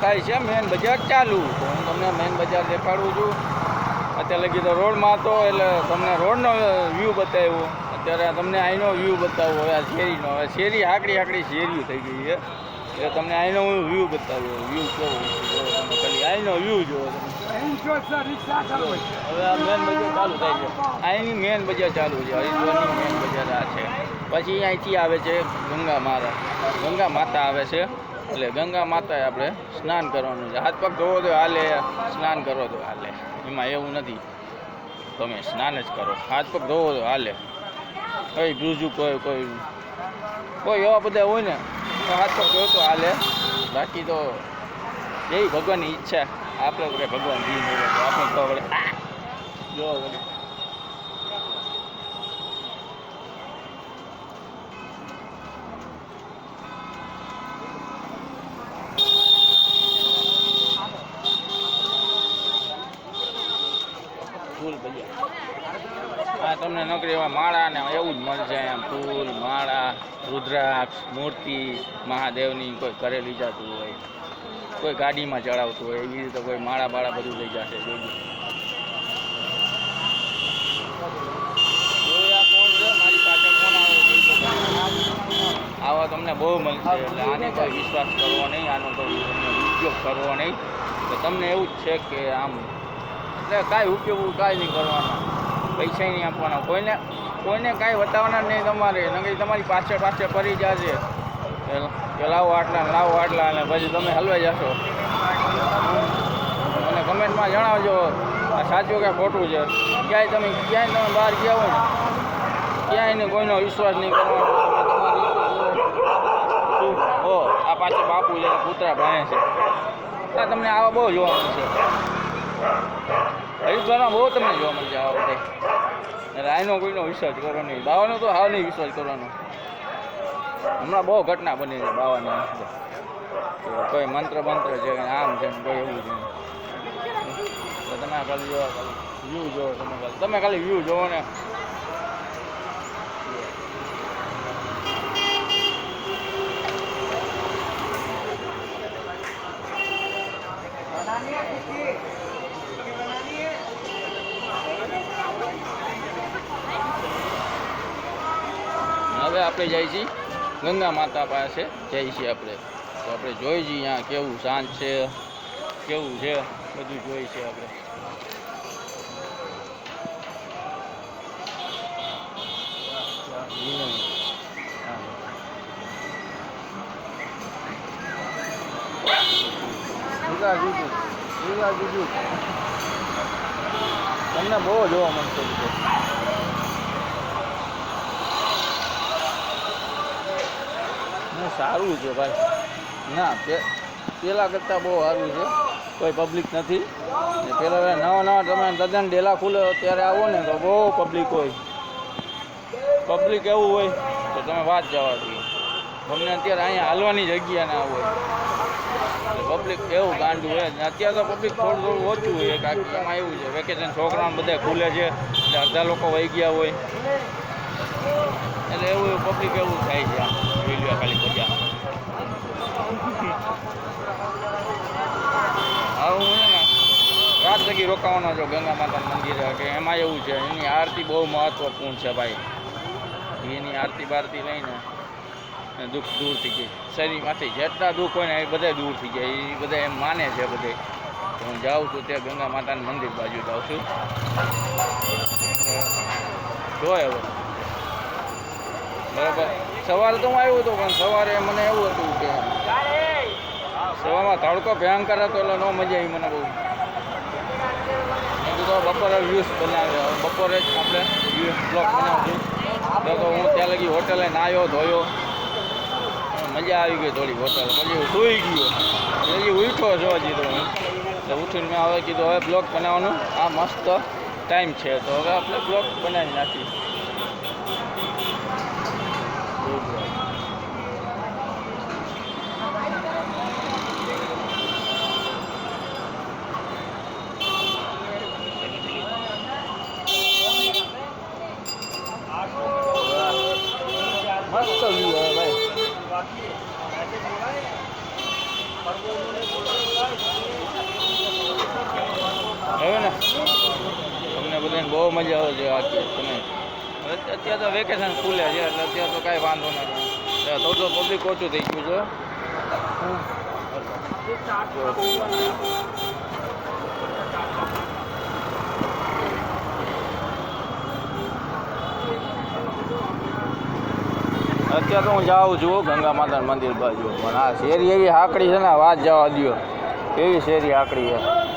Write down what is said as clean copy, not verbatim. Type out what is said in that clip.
થાય છે મેન બજાર ચાલુ. તો હું તમને મેન બજાર દેખાડું છું. અત્યારે લગી તો રોડમાં હતો એટલે તમને રોડનો વ્યૂ બતાવ્યો. અત્યારે તમને અહીંનો વ્યૂ બતાવો. હવે આ શેરીનો, હવે શેરી આકડી શેરીઓ થઈ ગઈ છે એટલે તમને અહીંનો હું વ્યૂ બતાવ્યો. વ્યૂ કેવો જો તમે ખાલી અહીંનો વ્યૂ જોવો તમે. હવે આ મેન બજાર ચાલુ થાય છે. અહીંની મેન બજાર ચાલુ છે. હરિદ્વારની મેન બજાર આ છે. પછી અહીંથી આવે છે ગંગા માતા આવે છે. એટલે ગંગા માતાએ આપણે સ્નાન કરવાનું છે. હાથ પગ ધોવો તો હાલે, સ્નાન કરો તો હાલે, એમાં એવું નથી. તમે સ્નાન જ કરો, હાથ પગ ધોવો તો હાલે. કોઈ બીજું કોઈ એવા બધા હોય ને તો હાથ પગ ધોવો તો હાલે. બાકી તો એવી ભગવાનની ઈચ્છા. આપણે તો કંઈ ભગવાન જી નહીં રહેતો. આપણે તો વળે જો વળે ફૂલ ભજીયા. હા, તમને નોકરી એવા માળા ને એવું જ મળશે એમ. ફૂલ, માળા, રુદ્રાક્ષ, મૂર્તિ મહાદેવની કોઈ ઘરે લઈ જતું હોય, કોઈ ગાડીમાં ચડાવતું હોય, એવી રીતે કોઈ માળા બાળા બધું લઈ જશે. જોયા કોણ છે મારી પાછળ, કોણ આવે આવા તમને બહુ મળશે. એટલે આને કોઈ વિશ્વાસ કરવો નહીં, આનો કોઈ ઉપયોગ કરવો નહીં. તો તમને એવું જ છે કે આમ એટલે કાંઈ ઉપયોગ કાંઈ નહીં કરવાનો, પૈસા નહીં આપવાના, કોઈને કાંઈ બતાવવાના નહીં તમારે. નકરી તમારી પાછળ ફરી જશે કે લાવો આટલા અને પછી તમે હલવાઈ જશો. અને કમેન્ટમાં જણાવજો આ સાચું કે ખોટું છે. ક્યાંય તમે બહાર ગયા હોય ને ક્યાંય કોઈનો વિશ્વાસ નહીં કરવાનો. તમે તમારી આ પાછળ બાપુ છે, કૂતરા ભાણે છે. આ તમને આવા બહુ જોવા મળશે. હરિદ્વારમાં બહુ તમને જોવા મળશે આવા બધા. રાયનો કોઈનો વિશ્વાસ કરો નહીં, બાવાનો તો હાવ નહીં વિશ્વાસ કરવાનો. હમણાં બહુ ઘટના બની છે બાવાની. કોઈ મંત્ર છે કે આમ છે ને કોઈ એવું છે. તો તમે ખાલી જોવા, ખાલી વ્યૂ જોવો. તમે ખાલી વ્યૂ જોવો ને. હવે આપણે જઈએ છીએ ગંગા માતા પાસે જઈએ છીએ આપણે. તો આપણે જોઈ છીએ અહીંયા કેવું શાંત છે, કેવું છે બધું જોઈ છે આપણે. તમને બહુ જોવા મળશે. સારું છે ભાઈ. ના, પેલા કરતાં બહુ સારું છે. કોઈ પબ્લિક નથી. પેલા નવા તમે તદ્દન ડેલા ખુલે ત્યારે આવો ને તો બહુ પબ્લિક હોય. પબ્લિક એવું હોય તો તમે વાત જવા દો. તમને અત્યારે અહીંયા હાલવાની જગ્યા ના હોય. પબ્લિક એવું ગાંડું હોય. અત્યારે તો પબ્લિક થોડું ઓછું હોય. કારણ એમાં એવું છે વેકેશન છોકરાઓને બધા ખુલે છે એટલે અડધા લોકો વહી ગયા હોય. એટલે એવું પબ્લિક એવું થાય છે. આમ વિડીયો ખાલી બધા. હવે હું ને રાત લગી રોકાવાનો છું ગંગા માતાના મંદિરે. કે એમાં એવું છે એની આરતી બહુ મહત્વપૂર્ણ છે ભાઈ. એની આરતી બારતી લઈને દુઃખ દૂર થઈ જાય શરીરમાંથી. જેટલા દુઃખ હોય ને એ બધા દૂર થઈ જાય. એ બધા એમ માને છે બધે. હું જાઉં છું ત્યાં ગંગા માતાના મંદિર બાજુ જાઉં છું. જોય હવે બરાબર. સવારે તો હું આવ્યો હતો પણ સવારે મને એવું હતું કે સવારમાં તડકો ભયંકર હતો એટલે ન મજા આવી મને બહુ. તો બપોરે વ્યૂઝ બનાવે. બપોરે જ આપણે બ્લોગ બનાવશું. તો હું ત્યાં લગી હોટલે નાહ્યો ધોયો, મજા આવી ગઈ થોડી હોટલ. પછી હું સૂઈ ગયો. હજી ઉઠ્યો છો હજી તો હું. તો ઉઠીને મેં હવે કીધું હવે બ્લોગ બનાવવાનું આ મસ્ત ટાઈમ છે તો હવે આપણે બ્લોગ બનાવી નાખીએ. મસ્ત વ્યૂ હોય ભાઈ. હવે ને તમને બધાને બહુ મજા આવે છે આખી તમે અત્યારે તો વેકેશન ખુલે છે એટલે અત્યારે તો કાંઈ વાંધો નથી થોડું પબ્લિક ઓછું થઈ ગયું છે અત્યારે તો હું જાઉં છું ગંગા માતાના મંદિર બાજુ પણ આ શેરી એવી હાકડી છે ને વાત જવા દો એવી શેરી હાકડી છે